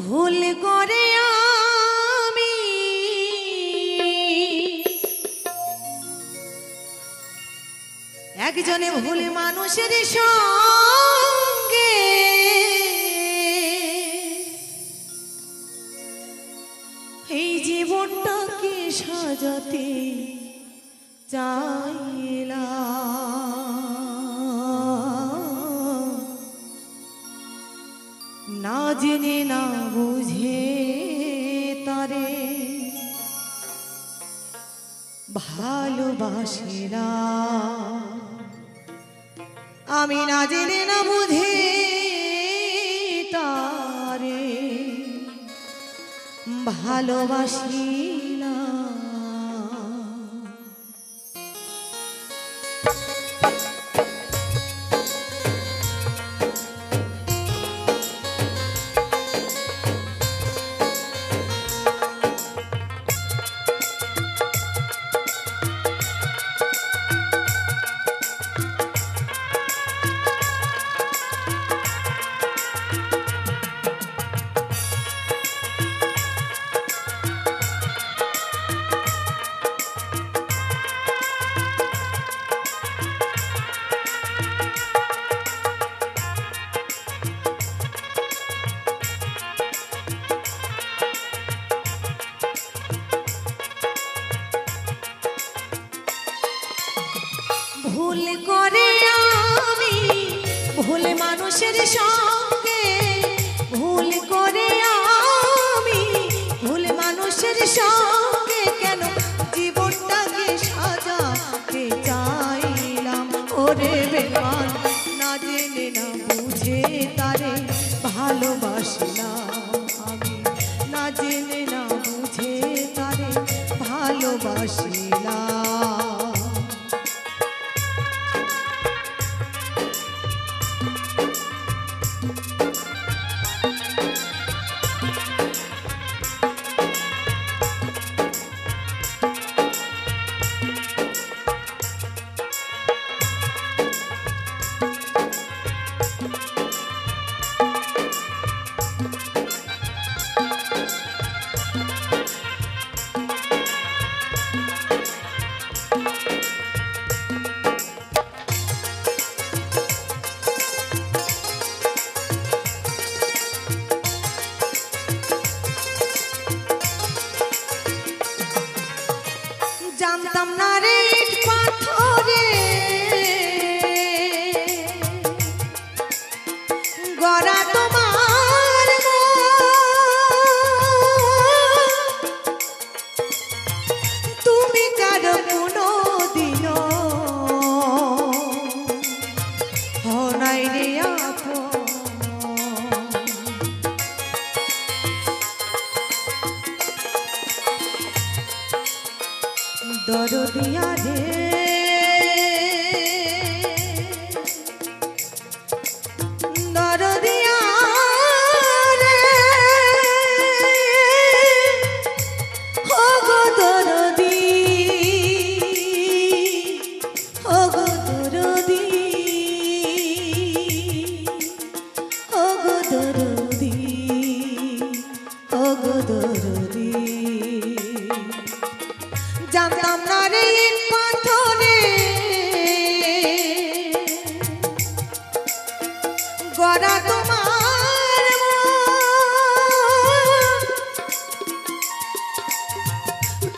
ভুল করে আমি একজনে ভুল মানুষের সঙ্গে এই জীবনটাকে সাজাতে চাইলাম, না জেনে না বুঝে তারে ভালোবাসিলাম। আমি না জেনে না বুঝে তারে ভালোবাসিলাম। ভুল করে আমি ভুল মানুষের সঙ্গে, ভুল করে আমি ভুল মানুষের সঙ্গে কেন জীবনটাকে সাজাতে চাইলাম। ওরে বেমান, না জেনে না বুঝে তারে ভালোবাসলাম। আমি না জেনে না বুঝে তারে ভালোবাসলাম। জানতাম না রে পাথরে গড়া তোমার তুমি কারো কোনো দিনও হনাই রে আপন। দরদিয়া রে দরদিয়া রে ও গো দরদি, ও গো দরদি, ও গো দরদি, ও গো দরদি। জানতাম না রে পাথরে গড়া তোমার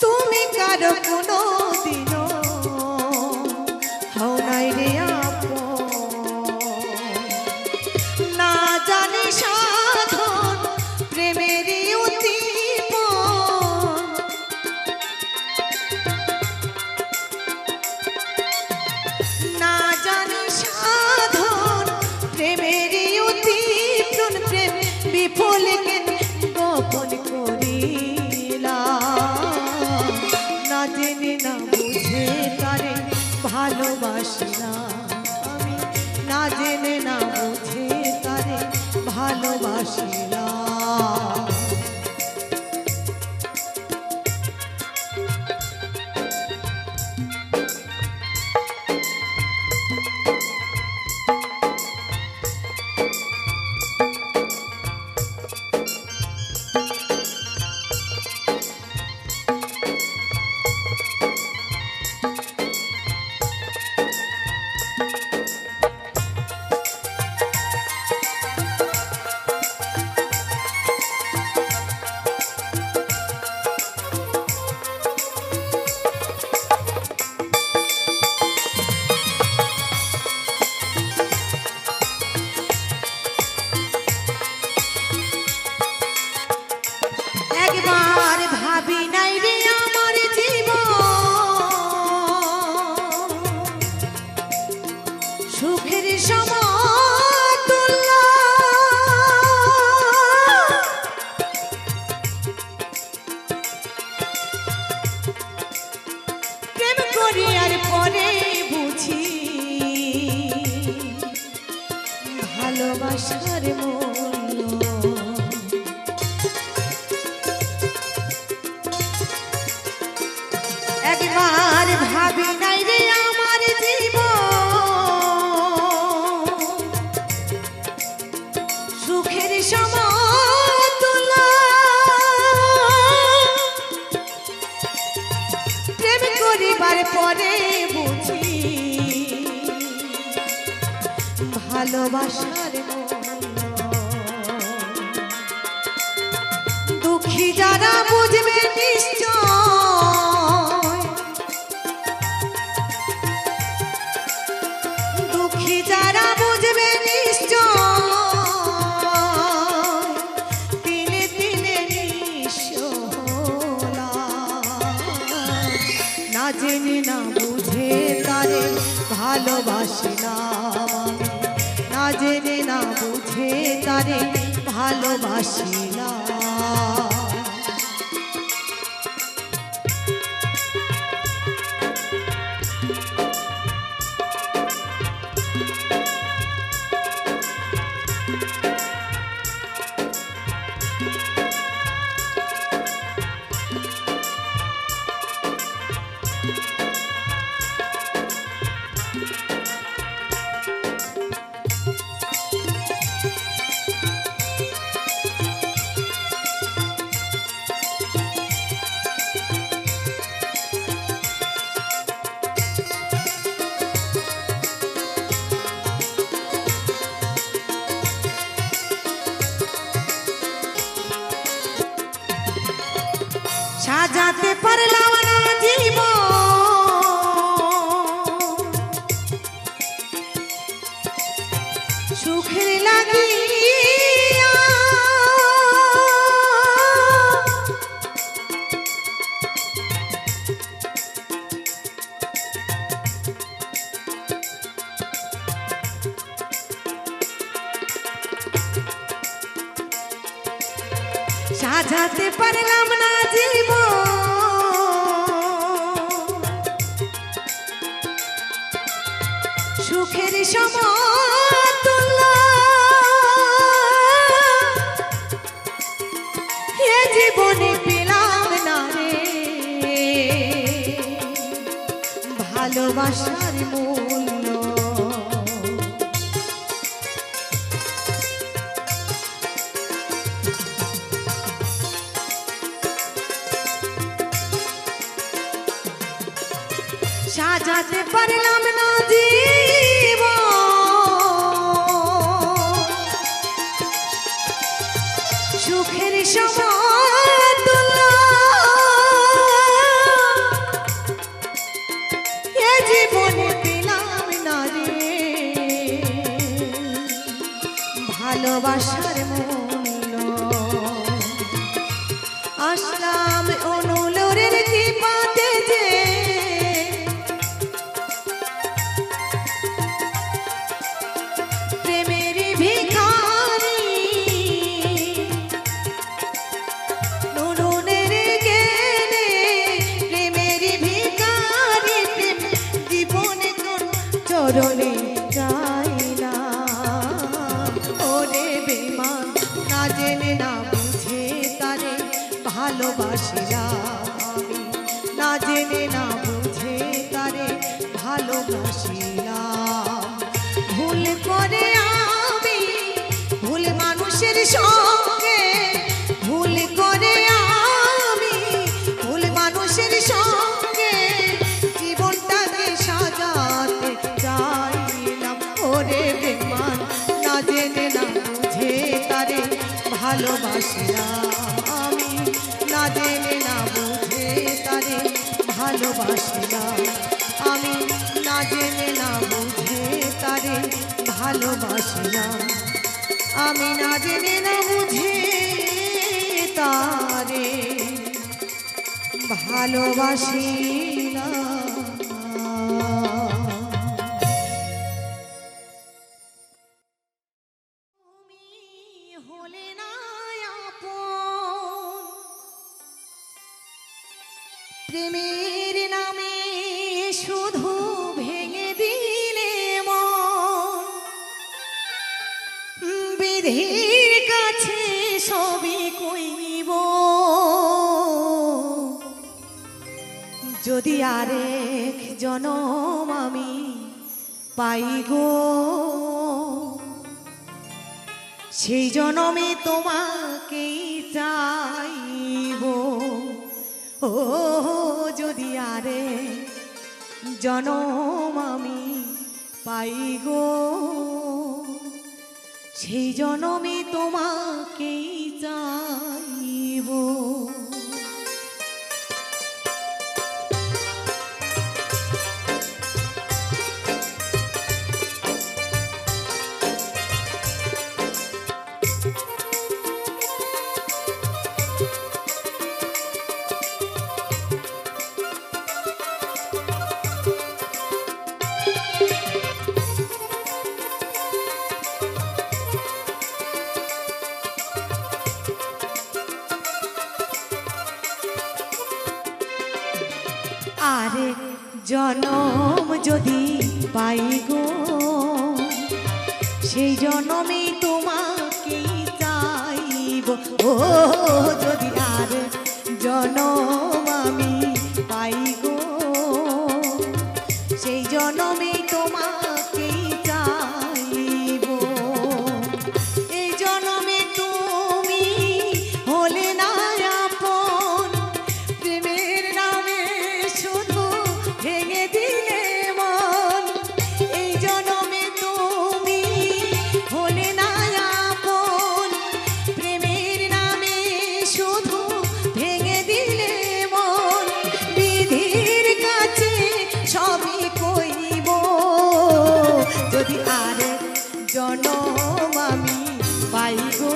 তুমি কারো কোনো দিনও হও নাই রে আপন। না জানি সাধন প্রেমেরই উদ্দীপন, না জানি সাধন প্রেমেরই উদ্দীপন, প্রেম বিফল কেন গোপন করিলাম। না জেনে না বুঝে তারে ভালোবাসিলাম। আমি না জেনে না বুঝে তারে ভালোবাসিলাম। ভালোবাসার মূল্য। দুঃখী যারা বুঝবে নিশ্চয়, দুঃখী যারা বুঝবে নিশ্চয়, দিনে দিনে নিঃস্ব হলাম। না জেনে না বুঝে তারে ভালোবাসিলাম, না জেনে না বুঝে তারে ভালোবাসিলাম। সাজাতে পারলাম না জীবন সুখের লাগিয়া, সাজাতে পারলাম না জীবন সুখের সমতুল্য। এ জীবনে পেলাম না রে ভালোবাসার মূল্য। সাজাতে পারলাম না জীবন সুখের সমতুল্য। এ জীবনে পেলাম না রে ভালোবাসার মূল্য। আসলাম অনুলোরের কৃপাতে যে চরণে যাইলাম। ওরে বেমান না জেনে না বুঝে তারে ভালোবাসিলাম আমি, না জেনে না বুঝে তারে ভালোবাসিলাম। ভুল করে আমি ভুল মানুষের সঙ্গে, ভুল করে আমি ভুল মানুষের সঙ্গে জীবনটাকে সাজাতে চাইলাম। ওরে বেমান না জেনে না বুঝে তারে ভালোবাসিলাম আমি, না জেনে না বুঝে তারে ভালোবাসিলাম আমি, না জেনে না বুঝে তারে ভালোবাসিলাম আমি, না জেনে না বুঝে তারে ভালোবাসিলাম। প্রেমের নামে শুধু ভেঙে দিলে মন, বিধির কাছে সবই কইব। যদি আরেক জনম আমি পাই গো, সেই জনমে তোমাকেই চাইব। ও যদি আরে জনম আমি পাই গো, সেই জনমে তোমাকেই চাইব। আরে জনম যদি পাই গো, সেই জনমে তোমাকেই চাইব। ও যদি আর জনম আমি পাই গো, সেই জনমে তোমাকেই চাইব। এই জনমে তুমি হলে না আপন, প্রেমের নামে শুধু ভেঙে দিলে মন। এই জনমে তুমি হলে না আপন, প্রেমের নামে শুধু ভেঙে দিলে মন। বিধির কাছে সবই কইব, যদি আর জনম আমি পাই গো,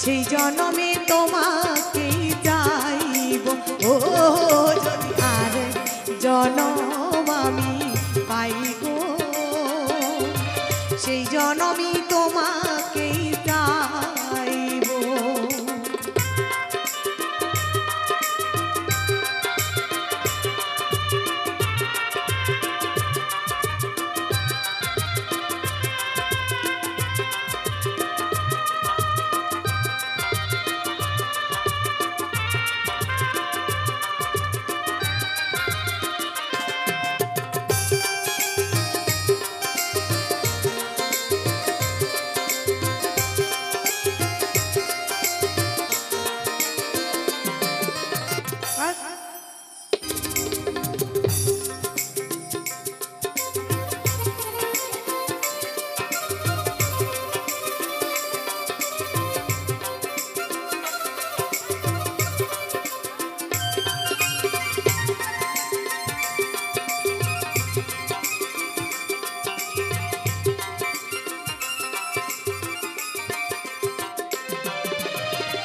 সেই জনমে তোমাকেই চাইব। ও যদি আর জনম আমি পাই গো, সেই জনমই তোমাকেই চাইব।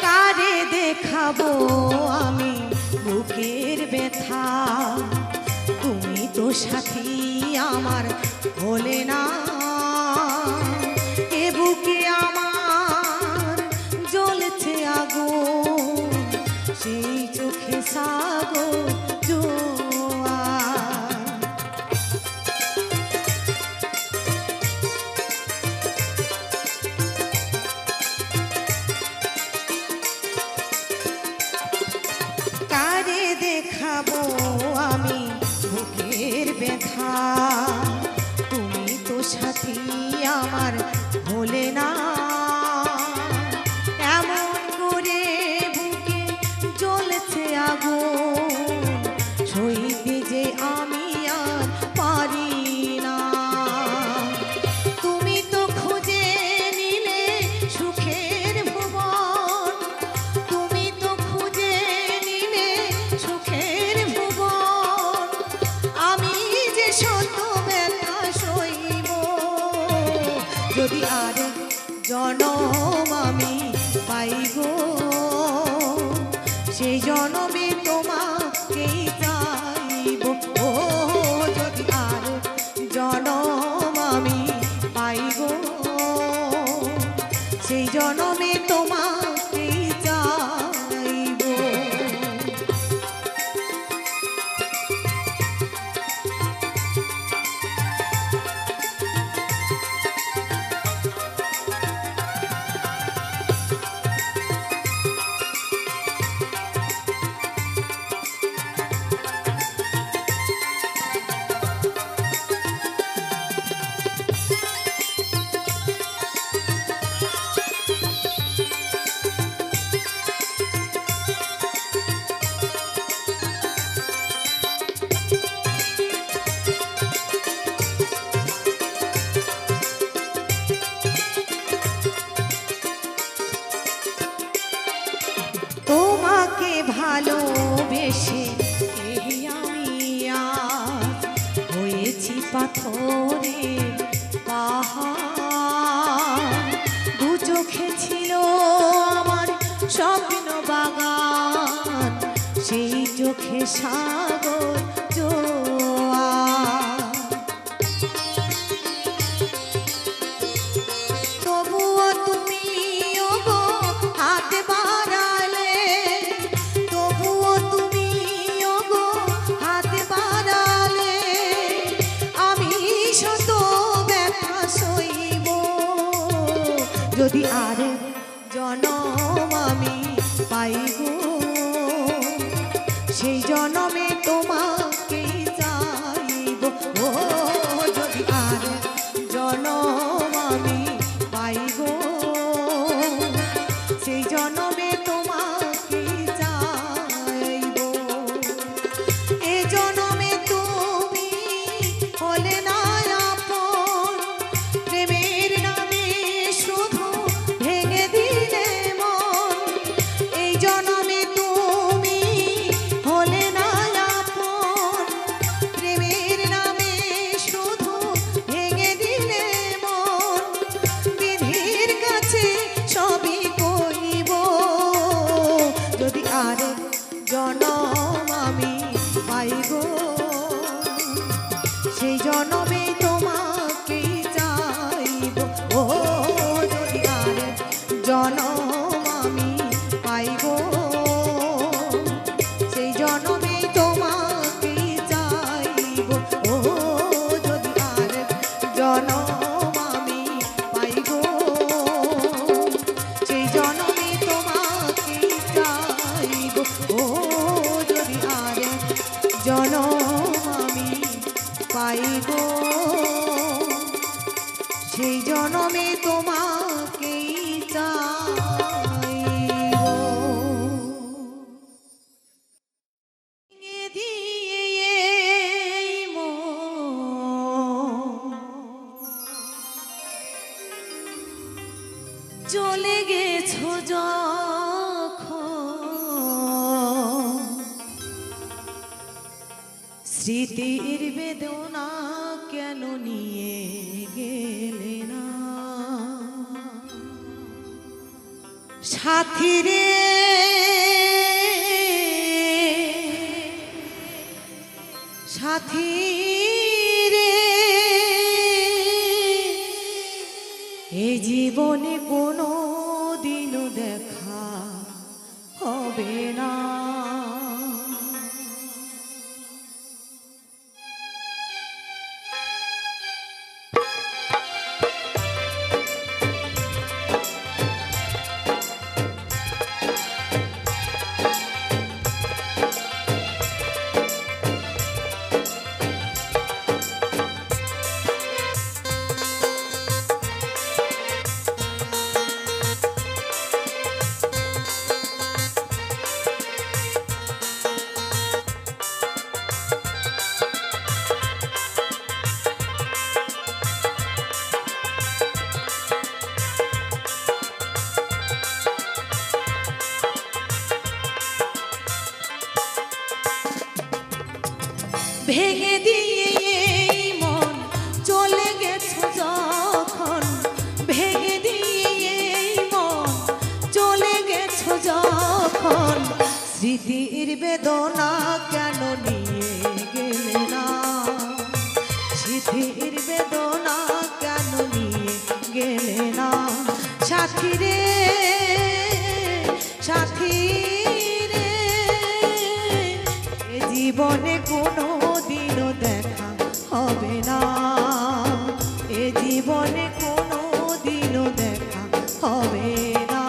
কারে দেখাবো আমি বুকের ব্যথা, তুমি তো সাথী আমার হলে না। এ বুকে আমার জ্বলছে আগুন, সেই চোখে সাগর জোয়ার। কারে দেখাবো আমি বুকের ব্যথা, তুমি তো সাথী আমার হলে না। এমন করে বুকে জ্বলছে আগুন, সইতে যে আমি আর পারি না। তুমি তো খুঁজে নিলে সুখের ভুবন, তুমি তো খুঁজে নিলে সুখের ভুবন। আমি যে শত ব্যথা সইব, যদি আর জনম আমি পাই গো, সেই জনমে তোমাকেই চাইব। ও যদি আর জনম আমি পাই গো, সেই জনমে তোমাকেই চাইব। ভালোবেসে এই আমি আজ হয়েছি পাথরের পাহাড়। দু চোখে ছিল আমার স্বপ্ন বাগান, সেই চোখে সাগর জোয়ার। তবুও তুমি ওগো হাত বাড়ালে, তবুও তুমি ওগো হাত বাড়ালে, আমি শত ব্যথা সইব যদি আর জনম আমি পাইব, সেই জনমে তোমাকেই চাইব। ও যদি আর জনম আমি পাইব, সেই জনমে তোমাকেই চাইব। এ জনমে তুমি হলে না আপন, প্রেমের নামে শুধু ভেঙে দিলে মন। এই জনমে তুমি হলে না আপন, প্রেমের নামে শুধু ভেঙে দিলে মন। বিধির কাছে সবই কইব যদি আর জনম আমি পাইব, সেই জনমে তোমাকেই চাইব। ও যদি আর জনম আমি পাইব, সেই জনমে তোমাকেই চাইব। ও যদি আর জনম আমি পাইব, সেই জনমে তোমাকেই চাইব। ও যদি আর জনম আমি পাইব, সেই জনমে তোমাকেই চাইব। ভেঙে দিয়ে এই মন চলে গেছো যখন, স্মৃতির বেদনা কেন নিয়ে গেলে না সাথী রে? সাথী রে, এই জীবনে কোনো দিনও দেখা হবে না। ভেঙে দিয়ে এই মন চলে গেছো যখন, ভেঙে দিয়ে এই মন চলে গেছো যখন, স্মৃতির বেদনা কেন নিয়ে গেলে না? স্মৃতির বেদনা কেন নিয়ে গেলে না? সাথী রে, সাথী রে, এ জীবনে কোনো দিনও দেখা হবে না, এ জীবনে কোনো দিনও দেখা হবে না।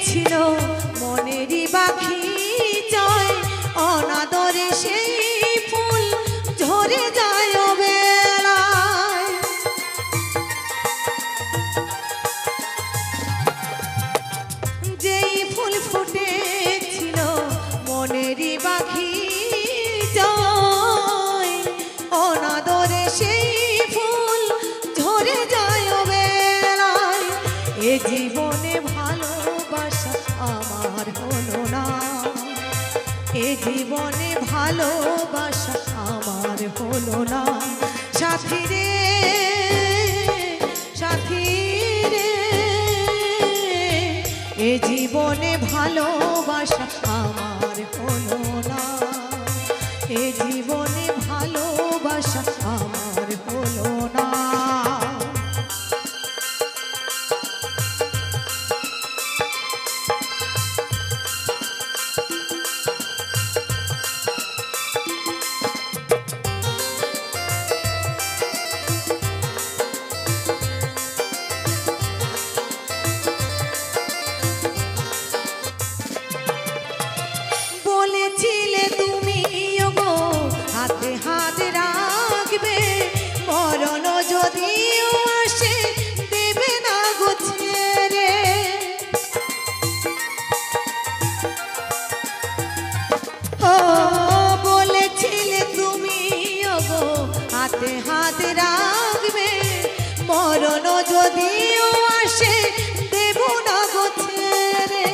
ছিল মনেরই পাখি জয় অনাদরে সেই ফুল ঝরে যায় বেলায়। যেই ফুল ফুটেছিল মনেরই পাখি জয় অনাদরে সেই ফুল ঝরে যায় বেলায়। এ জীবনে ভালোবাসা আমার হলো না, এ জীবনে ভালোবাসা আমার হলো না। সাথী রে সাথী রে, এ জীবনে ভালোবাসা আমার হলো না, এ জীবনে ভালোবাসা আমার হলো না। বলেছিলে তুমি গো হাতে হাত রাখবে, মরণ যদিও আসে দেবে না গো ছেড়ে। ও বলেছিলে তুমি গো হাতে হাত রাখবে, মরণ যদিও আসে দেব না গো ছেড়ে।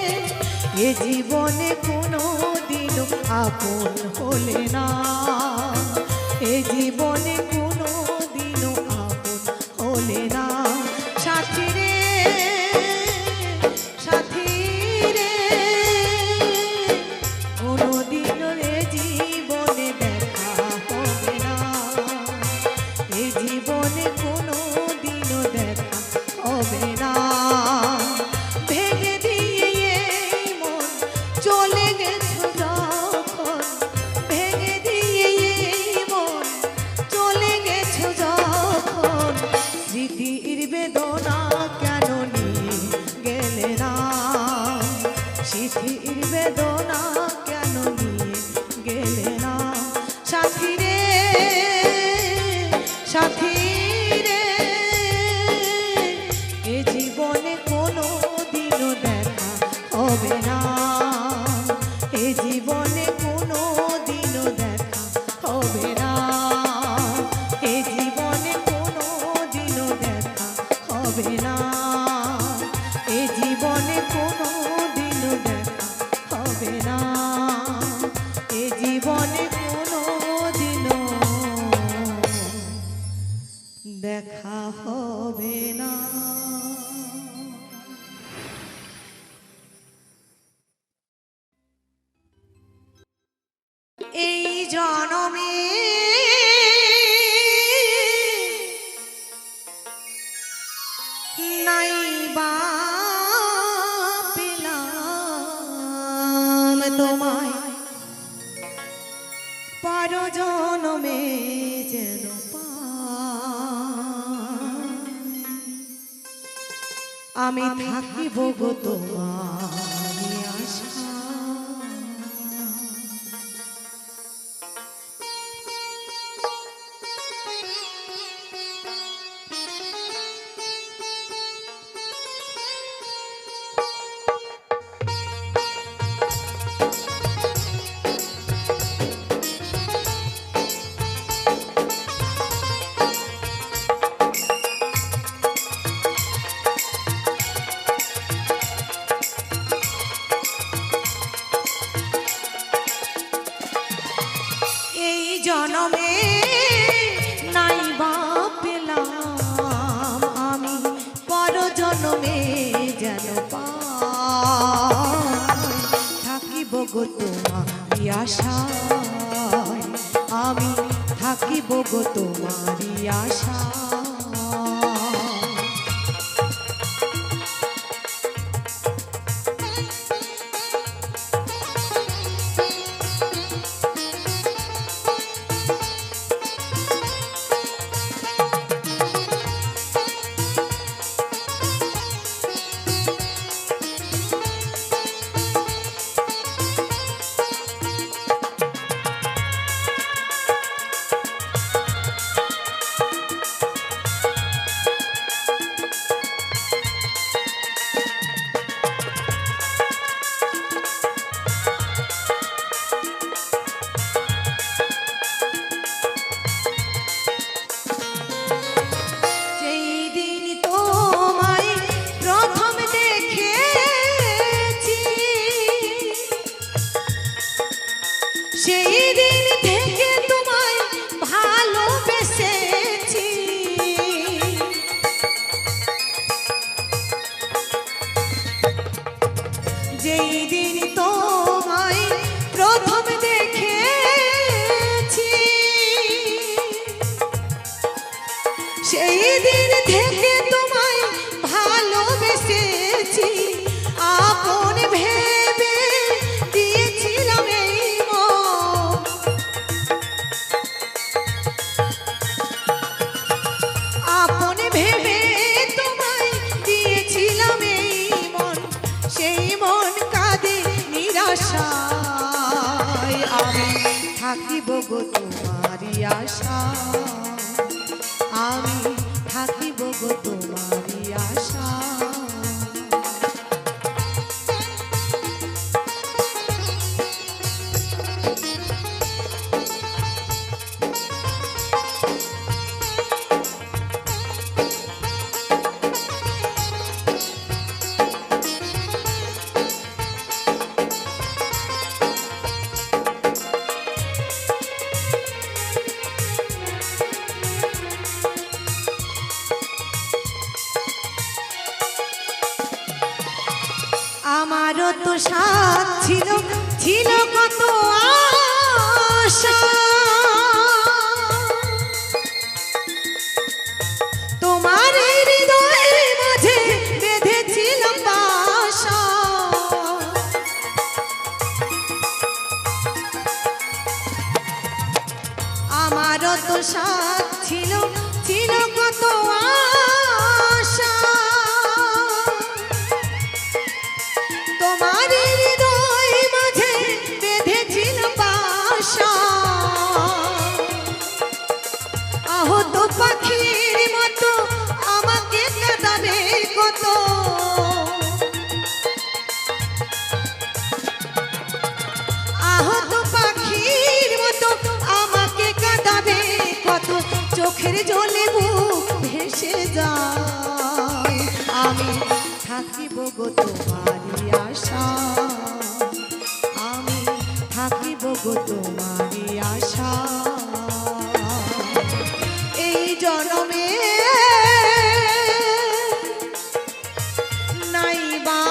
এ জীবনে কোনো দিনও আপন হলে না, এ জীবনে কোনো দিনও আপন হলে না। সাথী রে সাথী রে, কোনো দিনও এ জীবনে দেখা হবে না, এ জীবনে কোনো দিনও দেখা হবে না। ভেঙে দিয়ে এই মন চলে গেছো যখন, ভেঙে দিয়ে এই মন চলে গেছো যখন, স্মৃতির বেদনা কেন নিয়ে গেলে না, স্মৃতির বেদনা কেন নিয়ে গেলে না। সাথী রে সাথী রে, এ জীবনে কোনো দিনও দেখা হবে না, এ জীবনে কোনো দিনও দেখা হবে না, এ জীবনে কোনো দিনও দেখা হবে না, এ জীবনে কোনো দিনও দেখা হবে না, এ জীবনে কোনো দিনও দেখা হবে না। এই জনমে নাই বা পেলাম তোমায়, পর জনমে যেন আমি থাকিব গো তোমারি আশা। জনমে নাই বা পেলাম আমি, পর জনমে যেন পাই থাকিব গো তোমারি আশায়, আমি থাকিব গো তোমারি আশায়। দিন থেকে তোমায় ভালোবেসেছি, আপন ভেবে দিয়েছিলাম এই মন। আপন ভেবে তোমায় দিয়েছিলাম এই মন, সেই মন কাঁদে নিরাশায়। আমি থাকিব গো তোমারই আশা, আমি থাকিব গো তোমারই আশা। আমারও তো সাথ ছিল, ছিল কত আশা, তোমার এই হৃদয়ের মাঝে বেঁধেছিলাম বাসা। আমারও তো সাথ ছিল, ছিল কত আশা, তোমার হৃদয় মাঝে বেঁধেছিলাম বাসা। আহত পাখির মতো আমাকে কাঁদাবে কত, আহত পাখির মতো আমাকে কাঁদাবে কত, চোখের জলে বুক ভেসে যায়। আমি থাকিব গো তোমারই আশা, আমি থাকিব গো তোমারই আশা। এই জনমে নাইবা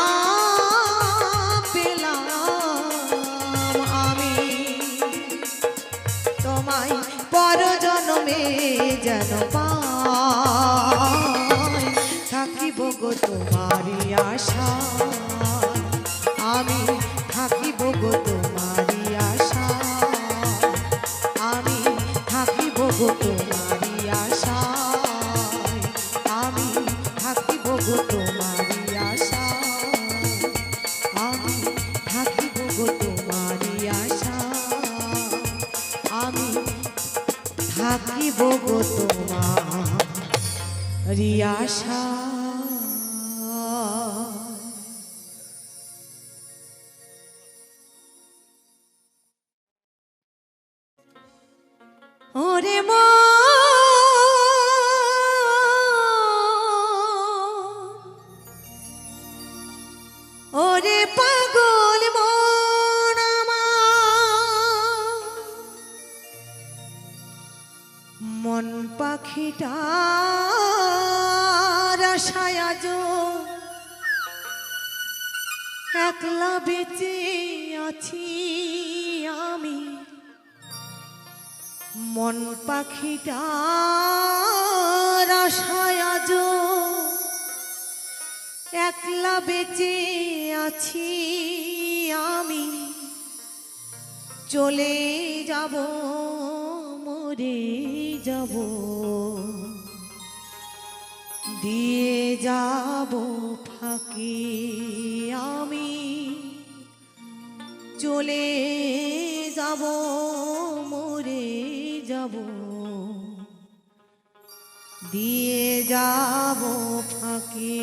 পেলাম আমি তোমায়, পর জনমে যেন পাই। থাকিব গো তোমারই আশা, আমি থাকিব গো তোমারই আশা, আমি থাকিব গো তোমারই আশা, আমি থাকিব গো তোমারই আশা, আমি থাকিব গো তোমারই আশা, আমি থাকিব গো তোমারই আশা। ওরে ওরে পাগল মন আমার, মন পাখিটার আশায় আজ একলা বেঁচে আছি আমি। মন পাখিটার আশায় আজ একলা বেঁচে আছি আমি। চলে যাব, মরে যাব, দিয়ে যাব ফাঁকি আমি। চলে যাব, মরে যাব, দিয়ে যাব ফাঁকি।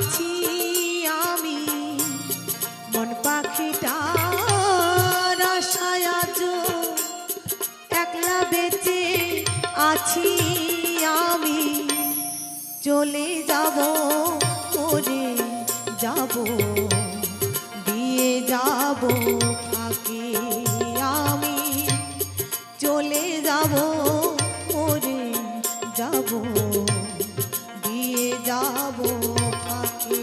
আছি আমি মন পাখিটার আশায় আজ একলা বেঁচে আছি আমি চলে যাব মরে যাব দিয়ে যাব ফাঁকি আমি চলে যাব মরে যাব দিয়ে যাব ফাঁকি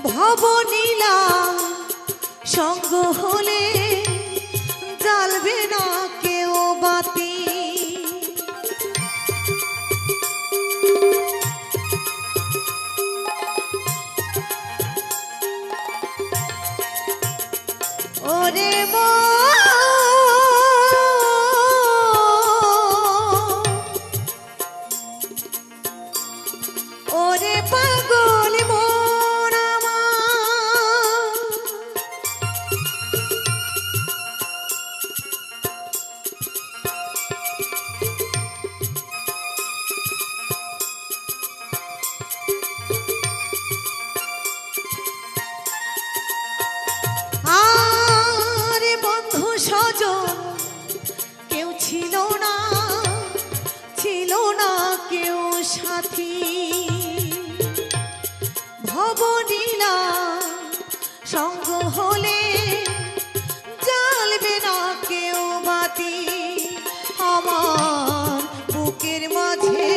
ভবনীলা সঙ্গ হলে জ্বালবে না কেউ বাতি ওরে ওরে পাগল মন আরে বন্ধু স্বজন কেউ ছিল না কেউ সাথী ভবনীলা সঙ্গ হলে জ্বালবে না কেউ বাতি আমার বুকের মাঝে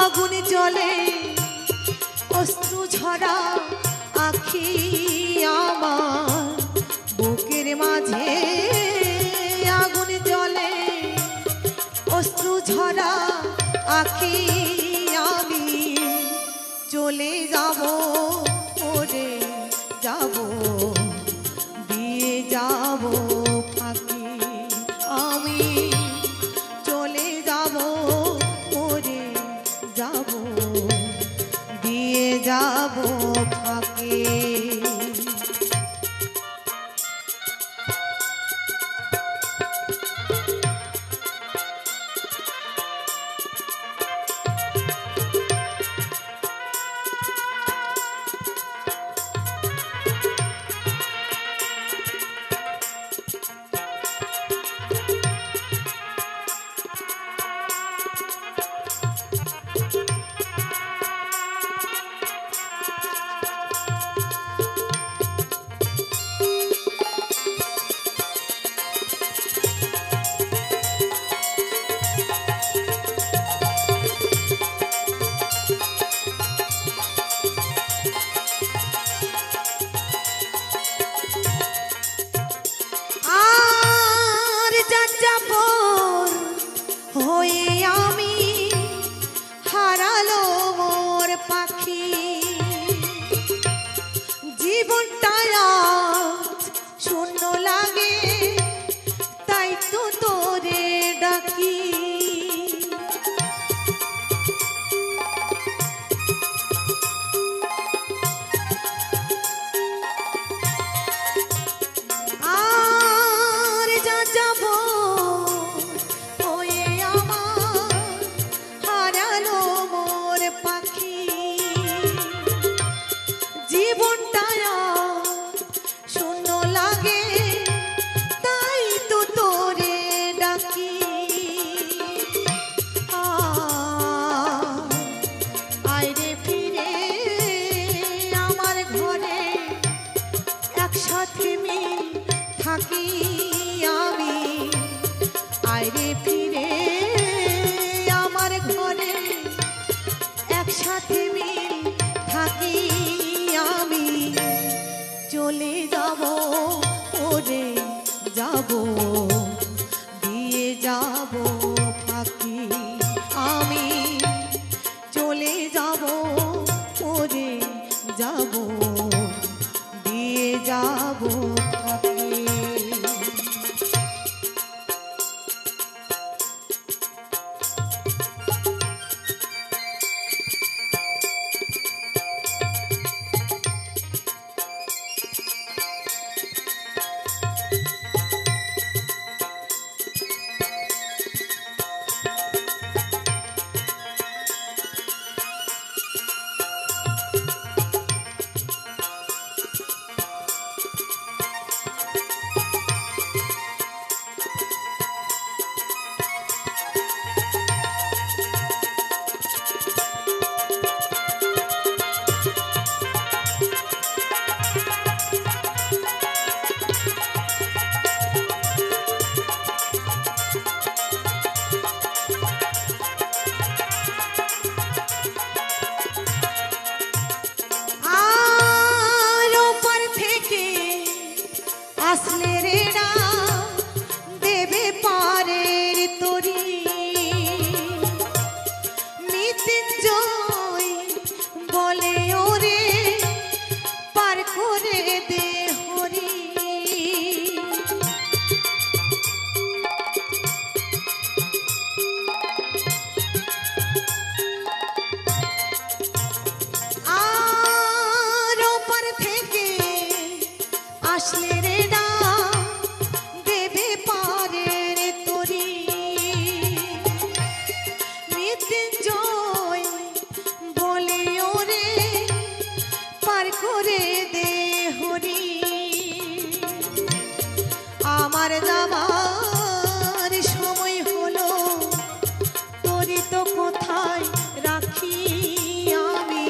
আগুন জ্বলে অশ্রু ঝরা আখি আমার বুকের মাঝে আগুন জ্বলে অশ্রু ঝরা আখি আমি চলে যাব ওরে যাব দিয়ে যাব ফাঁকি আমি চলে যাব ওরে যাব দিয়ে যাব ফাঁকি মৃত্যুঞ্জয় বলে ওরে পার করে দে হরি আমার যাবার সময় হলো তোরি তো কোথায় রাখি আমি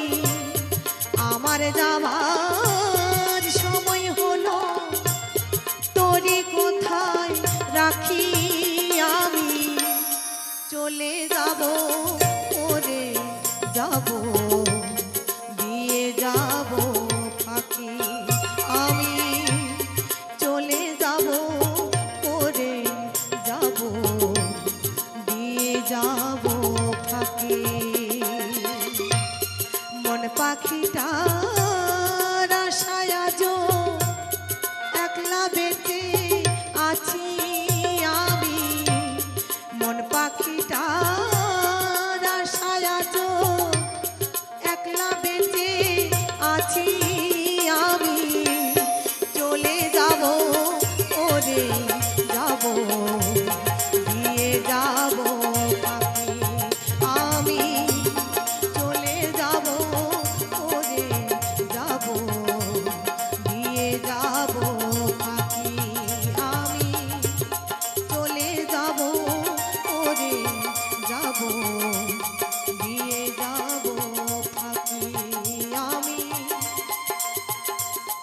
আমার যাবার সময় হলো তোরি কোথায় রাখি আমি চলে যাব ওরে যাব দিয়ে যাব ফাঁকি আমি চলে যাব ওরে যাব দিয়ে যাব ফাঁকি মন পাখিটা আশায় আজো একলা বেঁচে আছি আমি মন পাখিটা আশায় আজো একলা বেঁচে আছি আমি চলে যাব ওরে যাব দিয়ে যাব পাখি আমি চলে যাব ওরে যাব দিয়ে যাব পাখি আমি চলে যাব ওরে যাব দিয়ে যাব পাখি আমি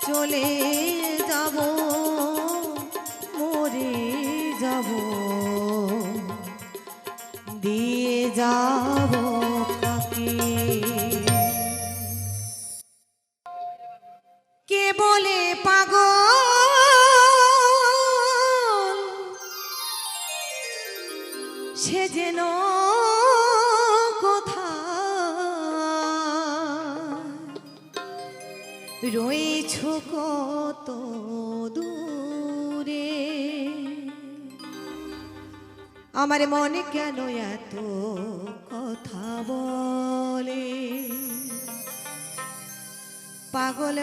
চলে যাব মরে যাব দিয়ে যাব পাখি কে বলে পাগল সে যেন কোথায় রয়েছ কত দূরে আমার মনে কেন এত কথা বলে পাগল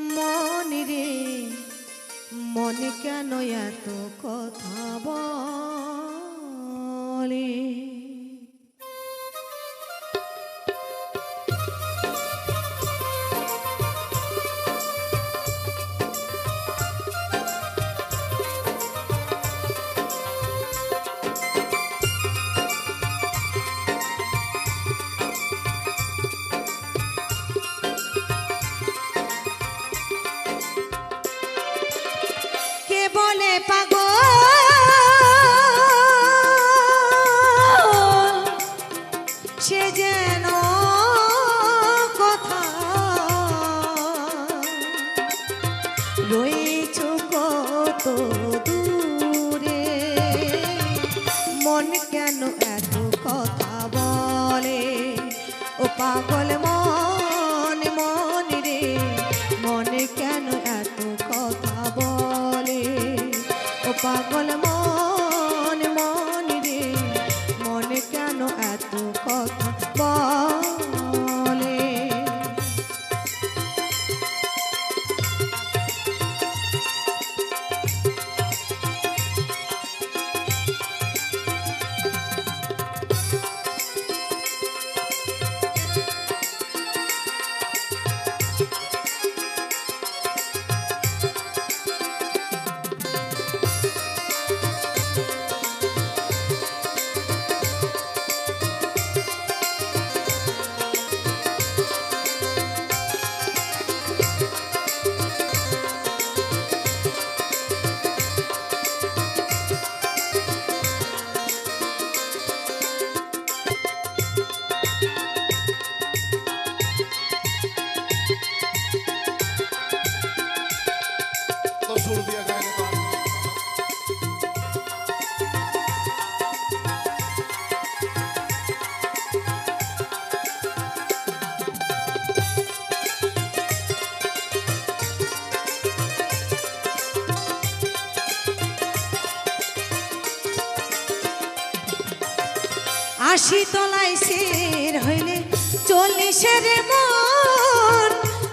মন রে মনে কেন এত কথা বলে কে বলে পাগল সে যেন কথা রয়েছ কত দূরে মন কেন এত কথা বলে ও পাগল মন মন রে মনে কেন এত কথা বলে ও পাগল মন মন রে মনে কেন এত কথা বলে আশি তলায় শের হইলে চল্লিশের মন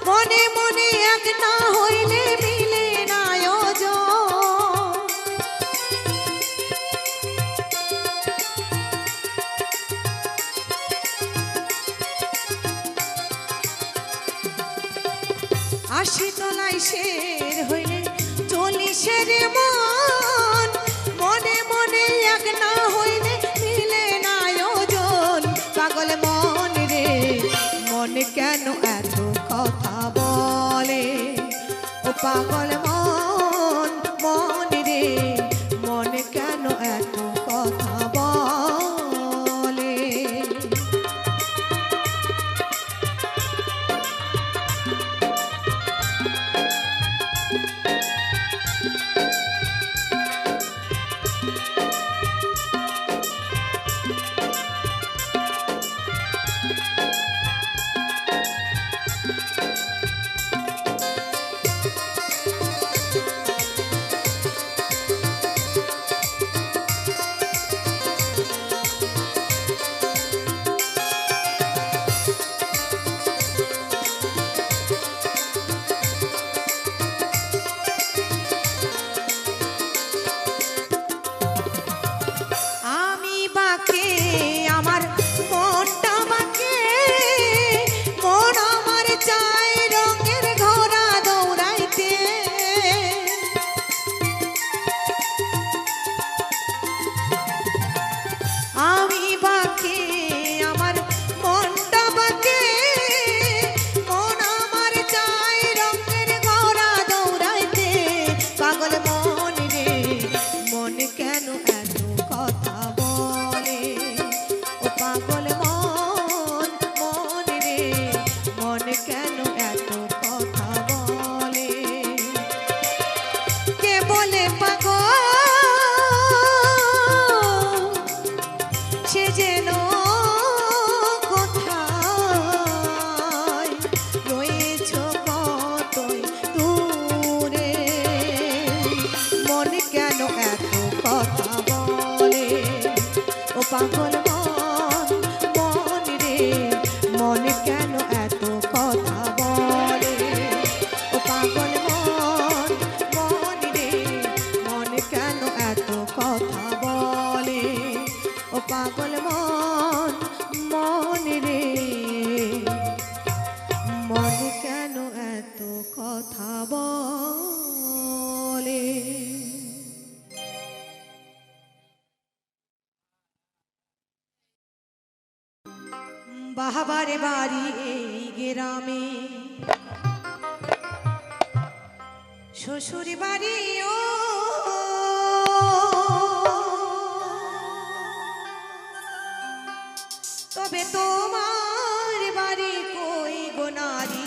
মনে মনে এক না হইলে মিলে না ওজন আশি তলায় শের হইলে চল্লিশের মন, মনে মনে এক না হইলে মিলে না ওজন। পাগল মন রে মন কেন এত কথা বলে, ও পাগল মন মন রে মন কেন এত কথা বলে। আমি বাকে আমার মনটা বাকে, মন আমার চাই রঙের ঘোড়া দৌড়াইতে। আমি বাকে আমার মনটা বাকে, মন আমার চাই রঙের ঘোড়া দৌড়াইতে। পাগল মন রে মন কেন এত কথা বলে, ও পাগল মন মন রে মন কেন এত কথা বলে। কে বলে পাগল সে যেন কোথায় রয়েছ কতই দূরে, মন কেন এত কথা বলে, ও পাগল মন মন রে মন কেন এত কথা বলে, ও পাগল মন মন রে মন কেন এত কথা বলে, ও পাগল মন মন রে মন কেন এত কথা বলে। বাহাবারে বাড়ি এই গ্রামে, শ্বশুর বাড়ি ও তবে তোমার বাড়ি কই গো নারী,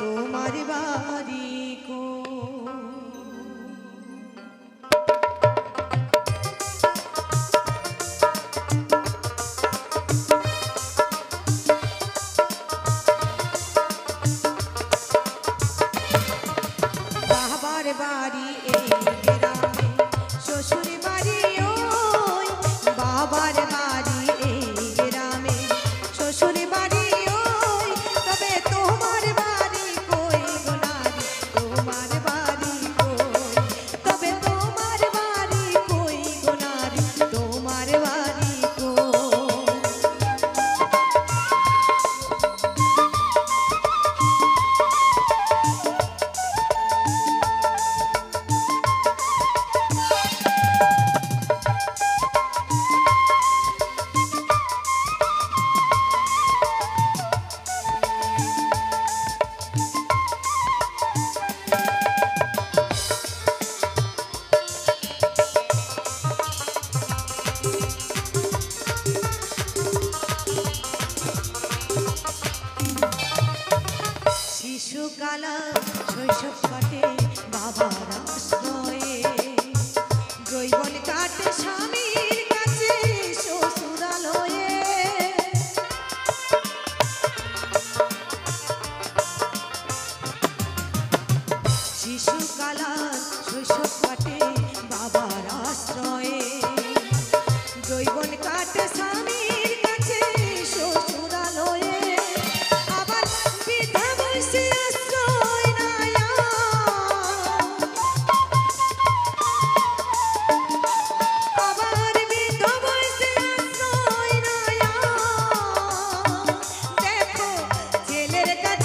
তোমার বাড়ি কই। বাবার বাড়ি এই গ্রামে, শ্বশুর বাড়ি ওই। বাবার বাড়ি এই গ্রামে, শ্বশুর বাড়ি ওই তবে তোমার বাড়ি কই গো নারী, তোমার বাড়ি কই, তবে তোমার বাড়ি কই গো নারী, তোমার বাড়ি কই। শিশুকালা শৈশব কাটে বাবার আশ্রয়ে, জৈবন কাটে স্বামীর কাছে শ্বশুরালয়ে। শিশুকালা শৈশব কাটে বাবার আশ্রয়ে, জৈবন কাটে স্বামীর কাছে শ্বশুরালয়ে। আবার বিধবা বয়সে আশ্রয় নায়া, আবার বিধবা বয়সে আশ্রয় নায়া। দেখো ছেলের কাছে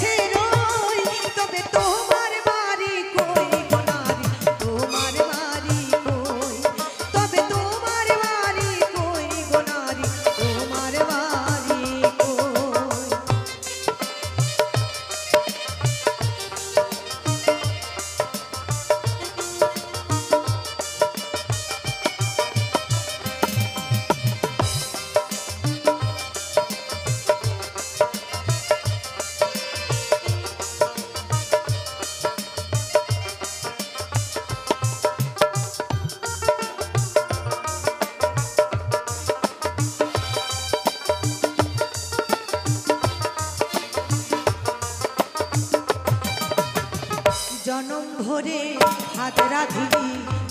ভাত রাঁধিলি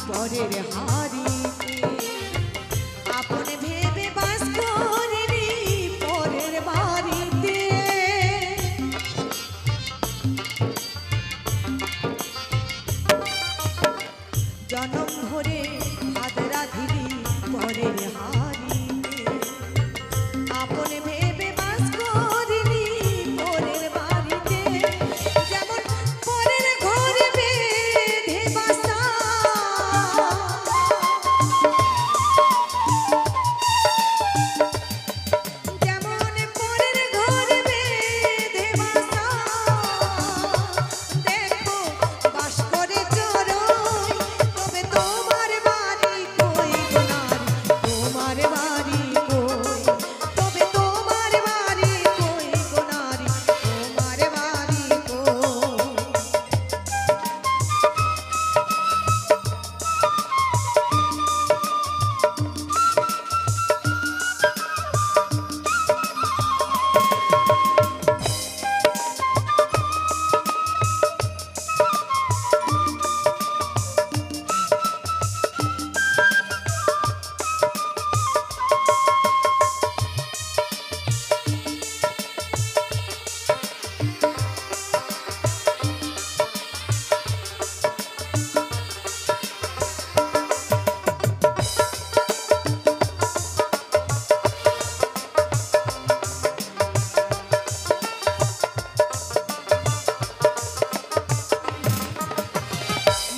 পরের হাড়িতে, আপন ভেবে বাস করিনি পরের বাড়িতে। জনম ভরে ভাত রাঁধিলি পরের হাড়িতে, আপন ভেবে বাস করিনি পরের বাড়িতে। যেমন পরের ঘরে বেঁধে বাসা, যেমন পরের ঘরে বেঁধে বাসা, দেখো বাস করে চড়ই, তবে তোমার বাড়ি কই গো নারী, তোমার বাড়ি কই, তবে তোমার বাড়ি কই গো নারী, তোমার বাড়ি কই।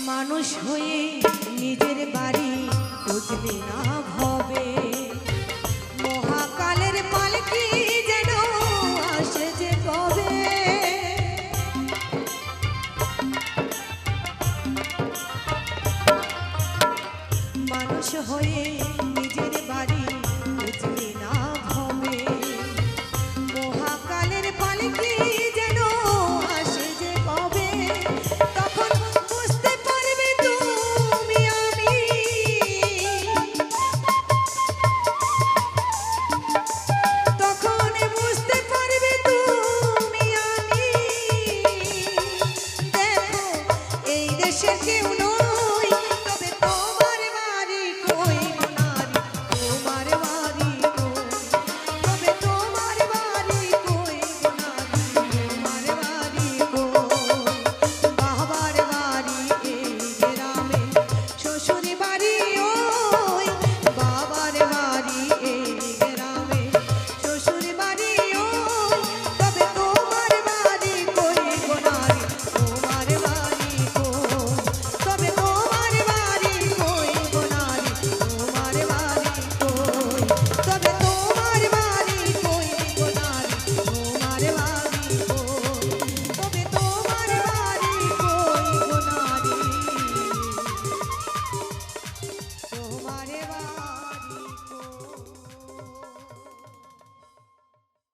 মানুষ হয়ে নিজের বাড়ি বুঝলে না ভবে, মহাকালের পালকি যেন আসে যে কবে। মানুষ হয়ে নিজের বাড়ি বুঝলে না ভবে, মহাকালের পালকি যেন আসে যে কবে। তখন বুঝতে পারবে তুমি আমি, তখন বুঝতে পারবে তুমি আমি। দেখো এই দেশে কেউ নয়